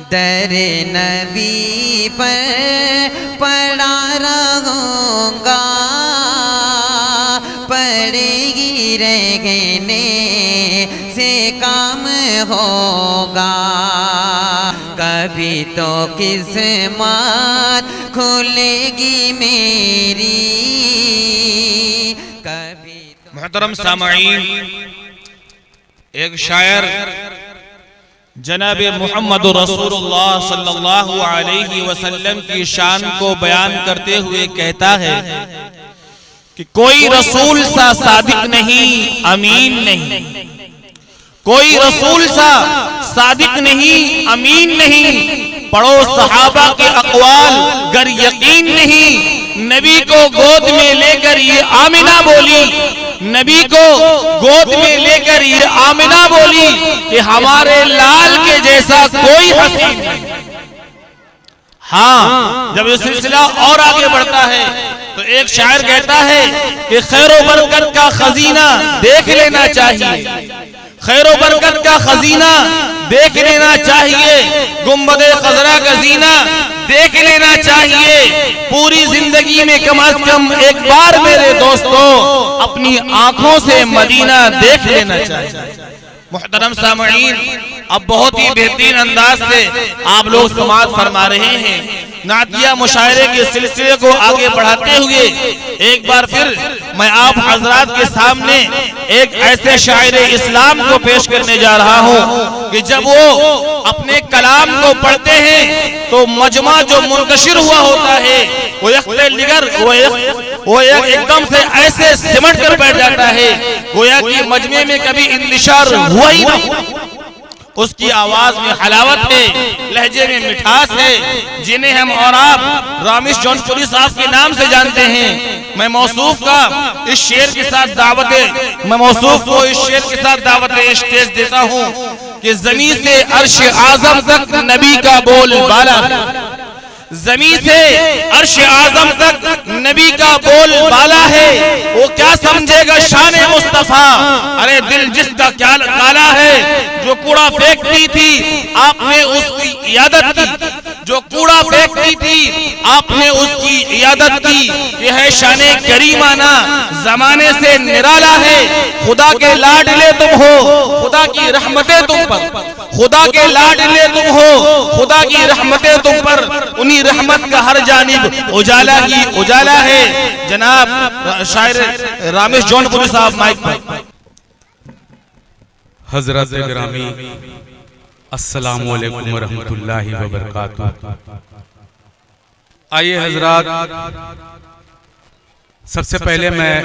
दरे नबी पर पड़ा रहूँगा, पड़ेगी रहने से काम होगा। कभी तो किस्मत खुलेगी मेरी, कभी तो। मोहतरम सामईन, एक शायर जनाब मोहम्मद रसूलुल्लाह सल्लल्लाहु अलैहि वसल्लम की शान को बयान करते हुए कहता है कि कोई रसूल सा सादिक नहीं, अमीन नहीं। कोई रसूल सा सादिक नहीं, अमीन नहीं। पढ़ो सहाबा के अक़वाल, गर यकीन नहीं। नबी को गोद में लेकर ये आमिना बोली, नबी को गोद में लेकर ये आमिना बोली कि हमारे लाल के जैसा कोई हसीन नहीं। हाँ, जब ये सिलसिला और आगे बढ़ता है तो एक शायर कहता है कि खैरो बरकत का खजीना देख लेना चाहिए, खैरो बरकत का खजीना देख लेना चाहिए, गुंबदे खजरा का जीना देख लेना चाहिए। पूरी जिंदगी में कम से कम एक बार मेरे दोस्तों अपनी आंखों से मदीना देख लेना चाहिए। मुहतरम सामईन, अब बहुत ही बेहतरीन अंदाज से आप लोग समाअत फरमा रहे हैं। नातिया मुशायरे के सिलसिले को आगे बढ़ाते हुए एक बार फिर मैं आप हजरात के सामने एक ऐसे शायरे इस्लाम को पेश करने जा रहा हूँ कि जब वो अपने कलाम को पढ़ते हैं तो मजमा जो मुंतशिर हुआ होता है वो एकदम से ऐसे सिमट कर बैठ जाता है, गोया कि मजमे में कभी इंतशार हुआ ही नहीं। उसकी आवाज में हलावत है, लहजे में मिठास है, जिन्हें हम और आप रामेश जौनपुरी साहब के नाम से जानते हैं। मैं मौसूफ का इस शेर के साथ दावत स्टेज देता हूँ कि ज़मीन से अर्श आज़म तक नबी का बोल बाला है, ज़मीन से अर्श आज़म तक नबी का बोल बाला है। वो क्या समझेगा शान मुस्तफा, अरे दिल जिसका क्या काला है। जो कूड़ा फेंकती थी आपने उसकी इयादत की, जो कूड़ा फेंकती थी आपने उसकी इयादत की। यह है शाने करीमाना, जमाने से निराला है। खुदा के लाडले तुम हो, खुदा की रहमतें तुम पर, खुदा के लाडले तुम हो, खुदा की रहमतें तुम पर। उन्हीं रहमत का हर जानिब उजाला ही उजाला है। जनाब शायर रामेश जौनपुरी साहब माइक पर। हजरत ग्रामी अस्सलामु अलैकुम व रहमतुल्लाहि व बरकातुहू। आइए हजरात, सबसे पहले मैं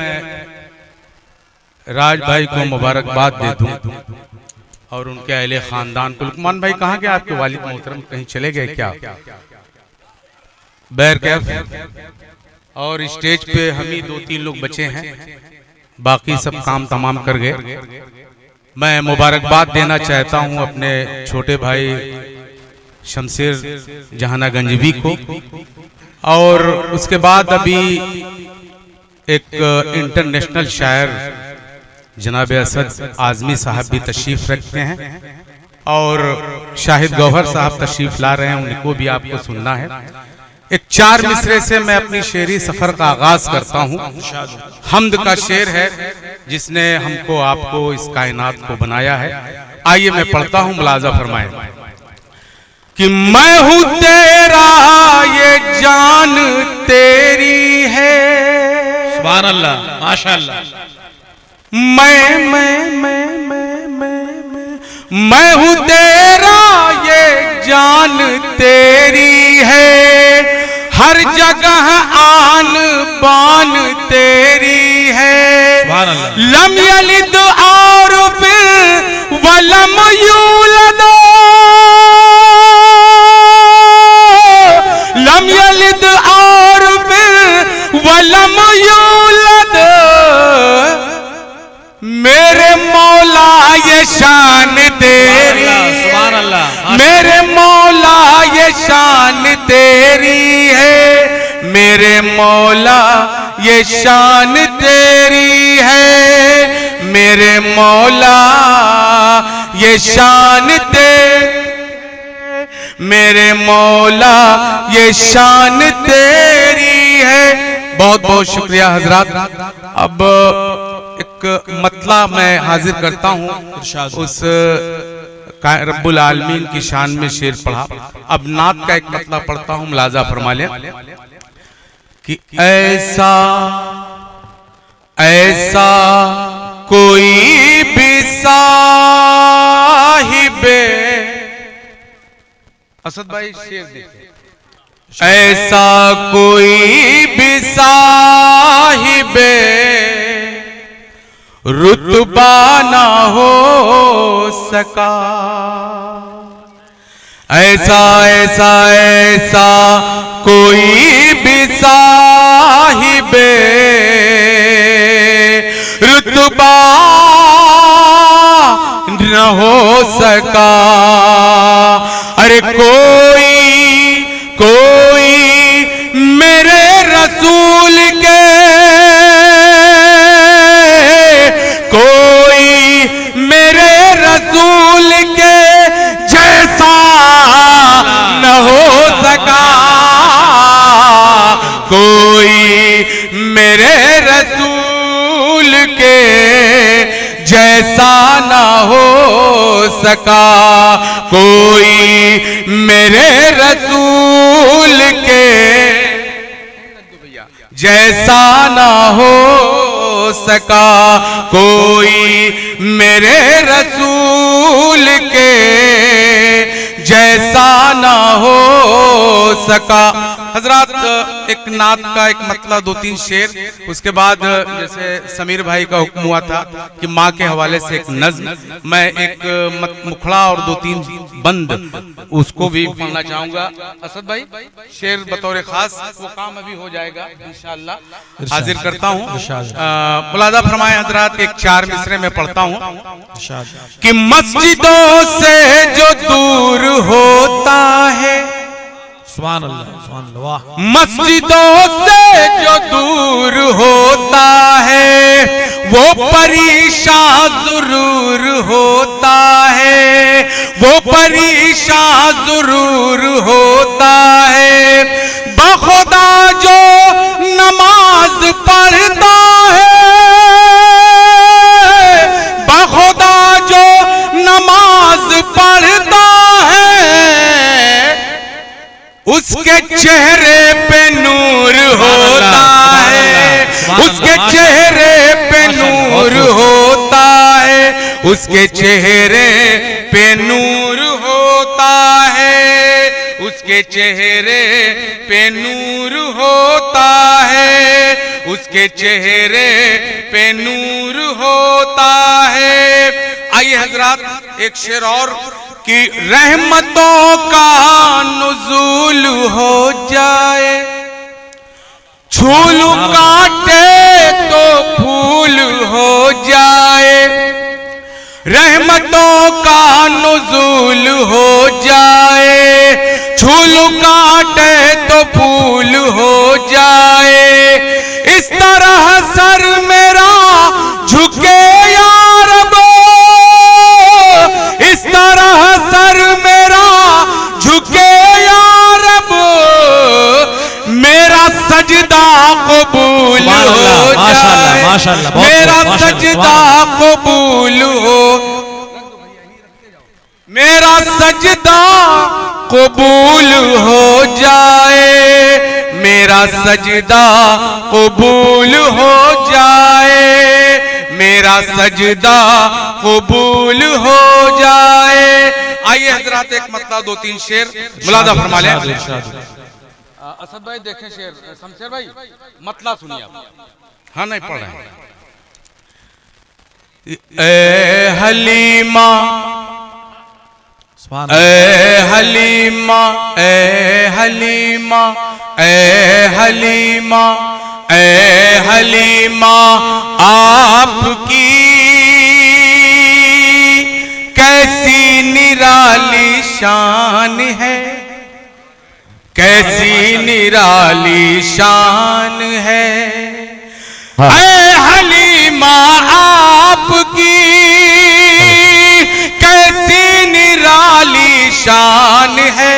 राज भाई को मुबारकबाद दे दूं और उनके अहले खानदान को। लुकमान भाई कहाँ गए आपके वालिद मोहतरम, कहीं चले गए क्या? बैर कैफ और स्टेज पे हम ही 2-3 लोग बचे हैं, बाकी सब काम तमाम कर गए। मैं मुबारकबाद देना चाहता हूं अपने छोटे भाई शमशेर जहानागंजवी को, और उसके बाद अभी एक इंटरनेशनल शायर जनाब असद आजमी साहब भी तशरीफ रखते हैं और शाहिद गौहर साहब तशरीफ ला रहे हैं, उनको भी आपको सुनना है। एक 4 मिसरे से मैं अपनी शेरी सफर का आगाज करता हूँ। हम्द का शेर है जिसने हमको आपको इस कायनात को बनाया है। आइए मैं पढ़ता हूँ, मुलाजा फरमाएं कि मैं हूँ तेरा ये जान तेरी है। सुभान अल्लाह, माशाअल्लाह। मैं हूँ तेरा ये जान तेरी है, हर जगह आन बान तेरी है। लम यलिद और फिर वलम यूलद, लम यलिद और फिर वलम यूलद। मेरे मौला ये शान तेरी, सुभान अल्लाह, मेरे मौला ये शान तेरी है, मेरे मौला ये शान तेरी है, मेरे मौला ये शान तेरी। मेरे मौला ये शान तेरी है। बहुत बहुत शुक्रिया हजरात। अब एक मतला मैं हाजिर करता हूँ, उस रब्बुल आलमीन की शान में शेर पढ़ा। अब नात का एक मतला पढ़ता हूँ, मुलाजा फरमा लें कि ऐसा ऐसा कोई भी साहिबे, असद भाई शेर देखिए, ऐसा कोई भी साहिबे रुतबा ना हो सका, ऐसा ऐसा ऐसा कोई भी साहिबे रुतबा न हो सका। अरे कोई मेरे रसूल के, कोई मेरे रसूल के जैसा न हो सका, कोई मेरे रसूल के जैसा ना हो सका, कोई मेरे रसूल के जैसा ना हो सका, कोई मेरे रसूल के जैसा ना हो सका। हजरात, एक नात का एक मतला दो तीन शेर, उसके बाद जैसे समीर भाई का हुक्म हुआ था कि माँ के हवाले से एक नज्म, मैं एक मुखड़ा और दो तीन बंद उसको भी पढ़ना चाहूंगा। असद भाई शेर बतौर खास, वो काम अभी हो जाएगा इंशाअल्लाह, हाजिर करता हूँ। मुलादा फरमाए हजरात, एक चार मिसरे में पढ़ता हूँ कि मस्जिदों से जो दूर होता है, सुभान अल्लाह, सुभान अल्लाह, मस्जिदों से जो दूर होता है वो परेशान जरूर होता है, वो परेशान जरूर होता है। बखुदा जो नमाज पढ़ता है, बखुदा जो नमाज पढ़ता है, उसके चेहरे पे नूर होता है, उसके चेहरे पे नूर होता है, उसके चेहरे पे नूर होता है, उसके चेहरे पे नूर होता है, उसके चेहरे पे नूर होता है। आइए हजरात, एक शेर और कि रहमतों का नुज़ूल हो जाए, छूल काटे तो फूल हो जाए, रहमतों का नुज़ूल हो जाए, छूल काटे तो फूल हो जाए। इस तरह सर मेरा झुके या रब, इस तरह सर मेरा झुके या रब, मेरा सजदा कबूल हो जाए, मेरा सजदा कबूल हो, मेरा सजदा कबूल हो जाए, मेरा सजदा कबूल हो जाए, मेरा सजदा कबूल हो जाए। आइए हजरात, एक मतला दो तीन शेर मुलादा फरमा लें। असद भाई देखें शेर, शमशेर भाई मतला सुनिए आप। हाँ नहीं पढ़ रहे हैं। ए हलीमा, ए हलीमा, ए हलीमा, ए हलीमा, ए हलीमा, आपकी कैसी निराली शान है, कैसी निराली शान है। ऐ हलीमा आपकी कैसी निराली शान है,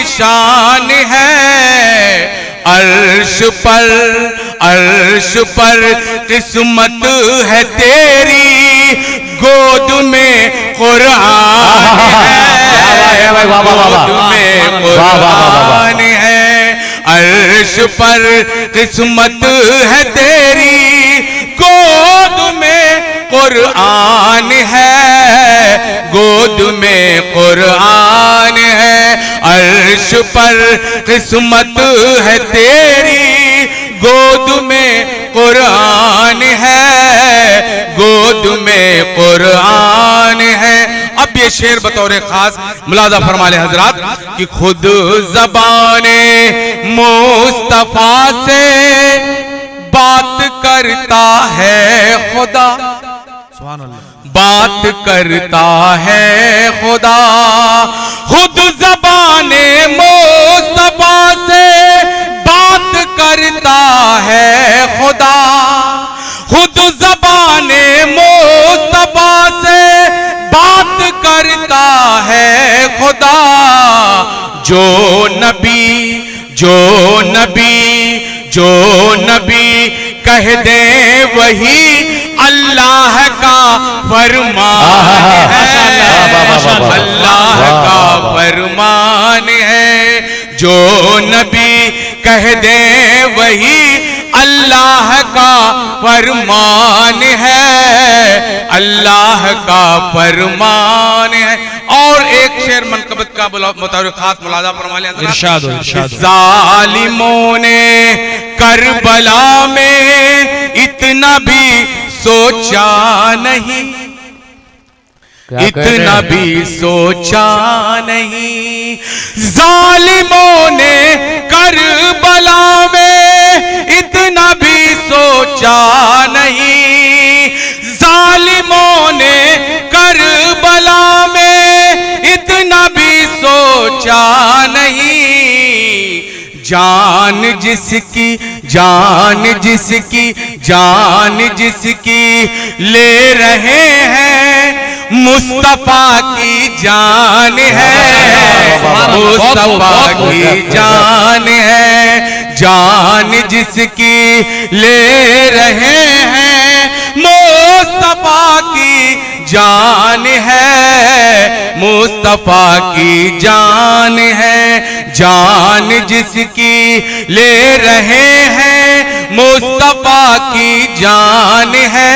शान है, अर्श पर किस्मत है तेरी, गोद में कुरान है, गोद में कुरान है, अर्श पर किस्मत है तेरी, गोद में कुरान है, गोद में कुरान है, अर्श पर किस्मत है तेरी, गोद में कुरान है, गोद में कुरान है। अब ये शेर बतौर खास मुलाजा फरमा ले हजरात कि खुद ज़बाने मुस्तफा से बात करता है खुदा, बात करता है खुदा, खुद ज़बाने मुस्तफा से बात करता है खुदा, खुद ज़बाने मुस्तफा से बात करता है खुदा, जो नबी कह दे वही अल्लाह का फरमान है, अल्लाह का फरमान है, जो नबी कह दे वही अल्लाह का फरमान है, अल्लाह का फरमान है। और एक शेर मनकबत का मुताबिक खास मुलाजा फरमा लिया, इरशाद जालिमों ने करबला में इतना भी सोचा नहीं, इतना भी सोचा नहीं, जालिमों ने करबला में इतना भी सोचा नहीं, जालिमों ने करबला में इतना भी सोचा नहीं, जान जिसकी ले रहे हैं मुस्तफा की जान है, मुस्तफा की जान है, जान जिसकी ले रहे हैं मुस्तफा की जान है, मुस्तफा की जान है, जान जिसकी ले रहे हैं मुस्तफा की जान है,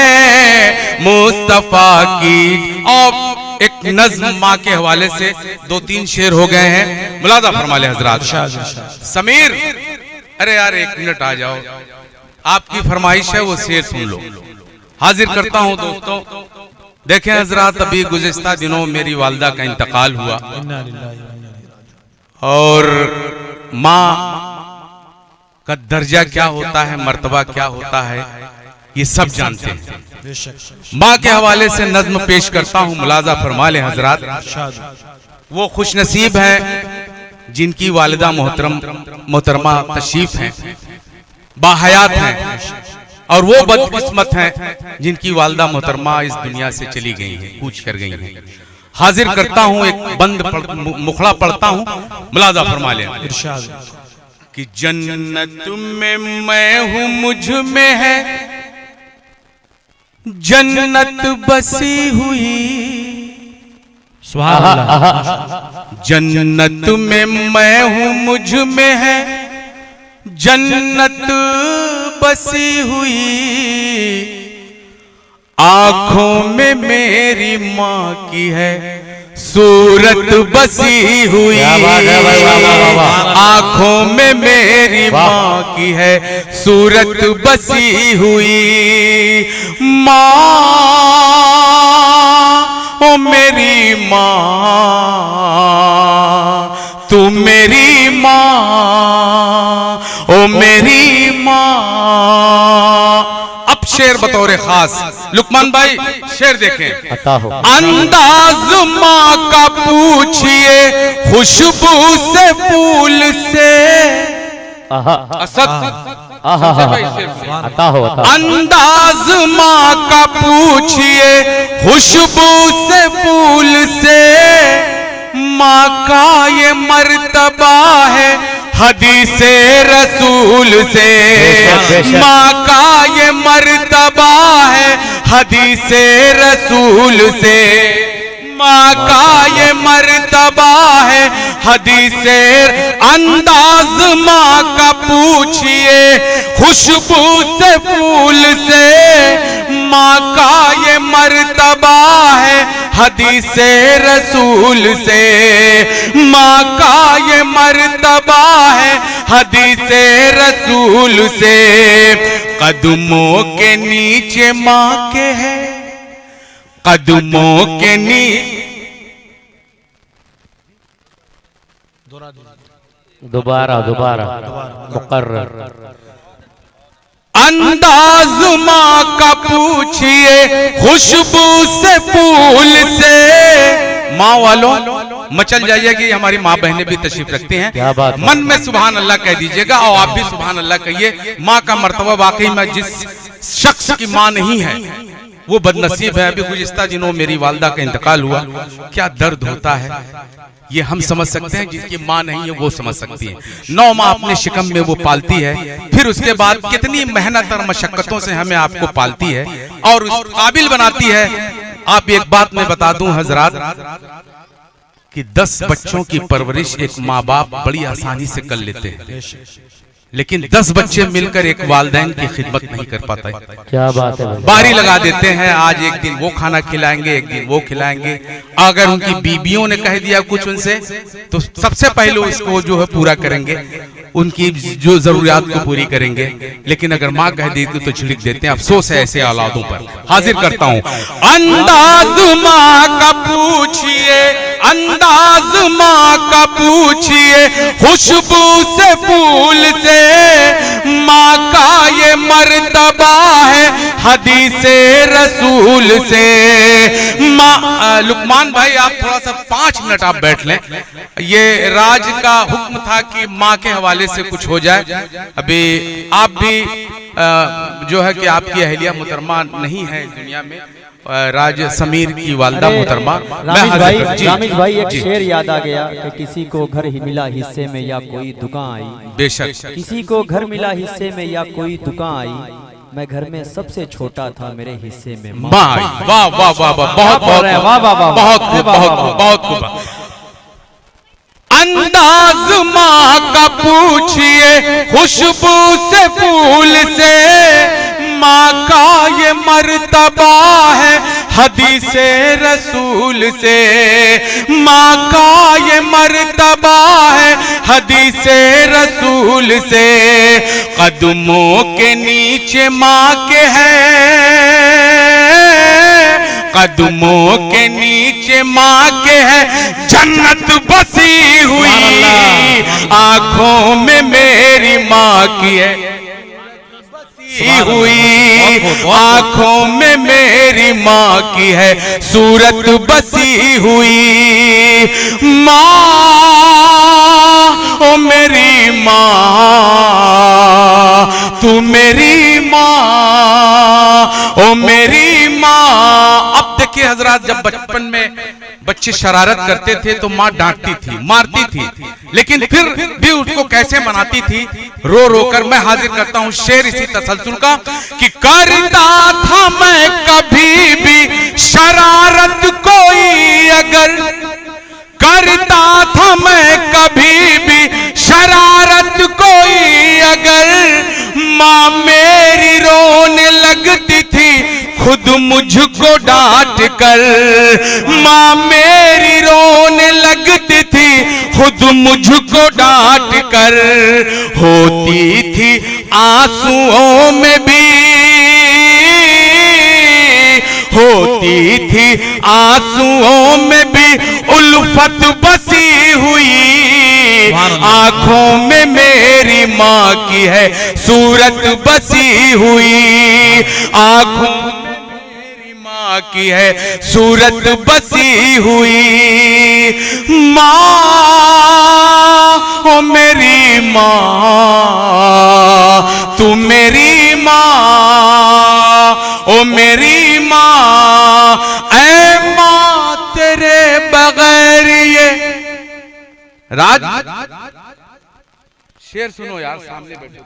मुस्तफा की। और एक नज्म माँ के हवाले से 2-3 शेर हो गए हैं, मुलाजा फरमा ले हजरात। समीर, अरे यार 1 मिनट आ जाओ, आपकी फरमाइश है वो शेर सुन लो। हाजिर करता हूं दोस्तों, देखें हजरात, अभी गुज़िश्ता दिनों मेरी वालिदा का इंतकाल हुआ और माँ का दर्जा क्या होता है, मर्तबा क्या होता है, ये सब जानते हैं। माँ के हवाले से नज्म पेश करता हूँ, मुलाजा फरमा ले हजरात। वो खुशनसीब है जिनकी वालिदा मोहतरमा तशरीफ हैं, बाहयात हैं, और वो बदकिस्मत हैं जिनकी वालिदा मोहतरमा इस दुनिया से चली गई हैं, कूच कर गई हैं। हाजिर करता हूँ, एक बंद मुखड़ा पढ़ता हूँ, मुलाजा फरमा ले कि जन्नत में मैं हूँ मुझ में है जन्नत बसी हुई, जन्नत में मैं हूँ मुझ में है जन्नत बसी हुई, आंखों में मेरी माँ की है सूरत बसी हुई, आंखों में मेरी माँ की है सूरत बसी हुई। माँ ओ मेरी माँ, तू मेरी माँ, ओ मेरी माँ। अब शेर बतौर खास, लुकमान भाई शेर देखें। अंदाज माँ का पूछिए खुशबू से फूल से, असद अंदाज माँ का पूछिए खुशबू से फूल से, माँ का ये मर्तबा है हदीसे रसूल से, माँ का ये मर्तबा है हदीसे रसूल से, माँ का ये मर्तबा है हदीसे। अंदाज माँ का पूछिए खुशबू से फूल से, माँ का ये मर्तबा है हदीसे रसूल से, माँ का ये मर्तबा है हदीसे रसूल से। कदमों के नीचे माँ के है, कदमों के दोबारा मुकर्रर। अंदाज माँ का पूछिए खुशबू से फूल से। माँ वालों मचल जाइए कि हमारी माँ बहनें भी तशरीफ रखती हैं, मन में सुभान अल्लाह कह दीजिएगा और आप भी सुभान अल्लाह कहिए। माँ का मर्तबा वाकई में जिस शख्स की माँ नहीं है वो बदनसीब है। अभी गुज़िश्ता दिनों मेरी वालदा का इंतकाल हुआ, क्या दर्द होता है ये हम समझ सकते हैं, जिसकी माँ नहीं है वो समझ सकती है। 9 माह अपने शिकम में वो पालती है, फिर उसके बाद कितनी मेहनत और मशक्कतों से हमें आपको पालती है और उस काबिल बनाती है। आप एक बात मैं बता दूं हजरात कि 10 बच्चों की परवरिश एक माँ बाप बड़ी आसानी से कर लेते हैं, लेकिन 10 बच्चे मिलकर एक वालिदैन की खिदमत नहीं कर पाते। क्या बात है, बारी लगा देते हैं, आज एक दिन वो खाना खिलाएंगे, एक दिन वो खिलाएंगे। अगर उनकी बीबियों ने कह दिया कुछ उनसे तो सबसे पहले उसको जो है पूरा करेंगे, उनकी जो जरूरियात को पूरी करेंगे। लेकिन अगर माँ कह देती तो छिड़क देते हैं। अफसोस है ऐसे औलादों पर। हाजिर करता हूं, अंदाज माँ का पूछिए, अंदाज माँ का पूछिए खुशबू से फूल से, माँ का ये मर्तबा है हदीसे रसूल से। माँ लुकमान भाई आप थोड़ा सा 5 मिनट आप बैठ लें। ये राज का हुक्म था कि माँ के हवाले से कुछ हो जाए। अभी आप भी जो है कि आपकी अहलिया मुहतरमा नहीं है इस दुनिया में, राज समीर की वालदा मुहतरमा। रामिज भाई एक शेर याद आ गया कि किसी को घर ही मिला हिस्से में या कोई दुकान आई। बेशक किसी को घर मिला हिस्से में या कोई दुकान आई, मैं घर में सबसे छोटा था मेरे हिस्से में माँ। वाह वाह वाह वाह, बहुत बहुत बहुत बहुत खूब। अंदाज माँ का पूछिए खुशबू से फूल से, माँ का ये मर्तबा है हदीसे रसूल से, माँ का ये मर्तबा है हदीसे रसूल से। कदमों के नीचे माँ के है, कदमों के नीचे माँ के है जन्नत बसी हुई, आंखों में मेरी माँ की है हुई, आंखों में मेरी माँ की है सूरत बसी हुई। माँ ओ मेरी माँ, तू मेरी माँ, ओ मेरी माँ। अब देखिए हजरात, जब बचपन में बच्चे शरारत करते थे तो माँ डांटती थी, मारती थी, लेकिन फिर भी उसको कैसे मनाती थी, रो रो कर। मैं हाजिर करता हूं शेर इसी तसलसल का कि करता था मैं कभी भी शरारत कोई अगर, करता था मैं कभी भी शरारत कोई अगर, माँ मेरी रोने लगती थी खुद मुझको डांट कर, माँ मेरी रोने लगती थी खुद मुझको डांट कर। होती थी आंसुओं में भी, होती थी आंसुओं में भी उल्फत बसी हुई, आंखों में मेरी माँ की है सूरत बसी हुई, आंखों माँ की है सूरत बसी हुई। माँ ओ मेरी माँ, तू मेरी माँ, ओ मेरी माँ। ऐ माँ तेरे बगैर ये राज शेर सुनो यार, सामने बैठो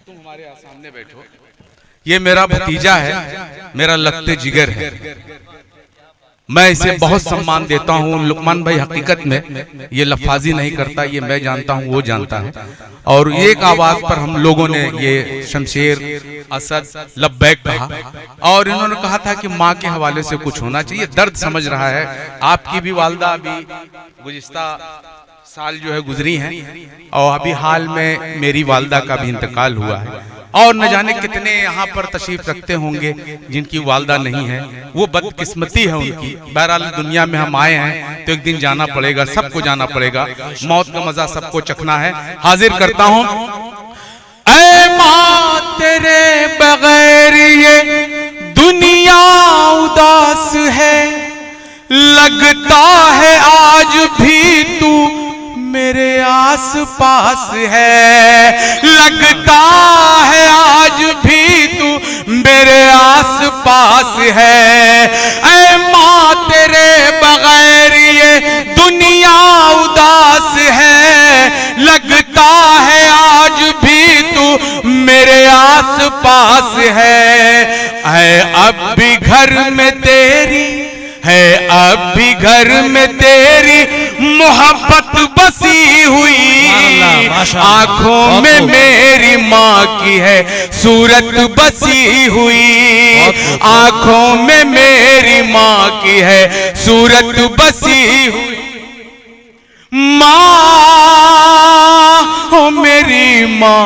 तुम हमारे यहाँ सामने बैठो। ये मेरा भतीजा है, मेरा लगते जिगर है, मैं इसे बहुत सम्मान देता हूँ। लुकमान भाई हकीकत में ये लफाजी नहीं करता, ये मैं जानता हूँ, वो जानता है। और एक आवाज पर हम लोगों ने ये शमशेर, असद, लब्बैक कहा, और इन्होंने कहा था कि माँ के हवाले से कुछ होना चाहिए। दर्द समझ रहा है। आपकी भी वालदा अभी गुज़िश्ता साल जो है गुजरी हैं, और अभी हाल में मेरी वालदा का भी इंतकाल हुआ है। और न जाने कितने यहाँ पर तशरीफ रखते होंगे जिनकी वालदा नहीं है, वो बदकिस्मती है उनकी। बहरहाल दुनिया में हम आए हैं तो एक दिन जाना पड़ेगा, सबको जाना पड़ेगा, मौत का मजा सबको चखना है। हाजिर करता हूँ, ऐ माँ तेरे बगैर ये दुनिया उदास है, लगता है आज भी तू मेरे आस पास है, लगता है आज भी तू मेरे आस पास है। ऐ माँ तेरे बगैर ये दुनिया उदास है, लगता है आज भी तू मेरे आस पास है। ऐ अब भी घर में तेरी है, अब भी घर में तेरी मोहब्बत बसी हुई, आंखों में मेरी माँ की है सूरत बसी हुई, आंखों में मेरी माँ की है सूरत बसी हुई। माँ हो मेरी माँ,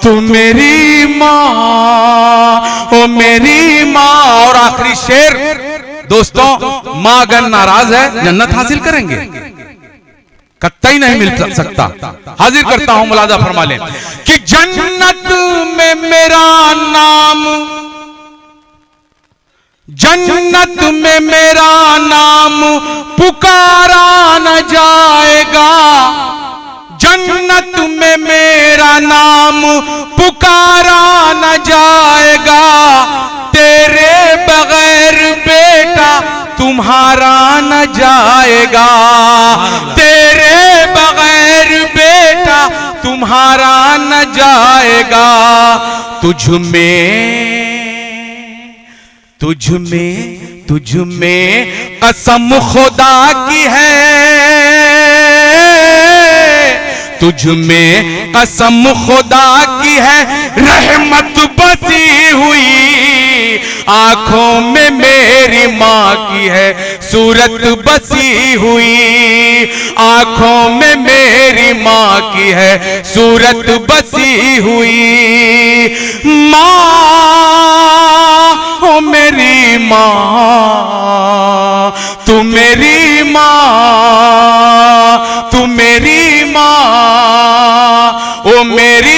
तू मेरी माँ हो मेरी माँ। और आखिरी शेर दोस्तों, माँ अगर नाराज है जन्नत हासिल करेंगे? कतई नहीं मिल सकता। हाजिर करता हूं, मुलाजा फरमा लें कि जन्नत में मेरा नाम, जन्नत में मेरा नाम पुकारा न जाएगा, जन्नत में मेरा नाम पुकारा न जाएगा, तेरे बगैर बेटा तुम्हारा न जाएगा, तेरे बगैर बेटा तुम्हारा न जाएगा। तुझ में कसम खुदा की है, तुझ में कसम खुदा की है रहमत बसी हुई, आंखों में मेरी माँ की है सूरत बसी हुई, आंखों में मेरी माँ की है सूरत बसी हुई। माँ हो मेरी माँ, तू मेरी माँ, तू मेरी माँ, ओ मेरी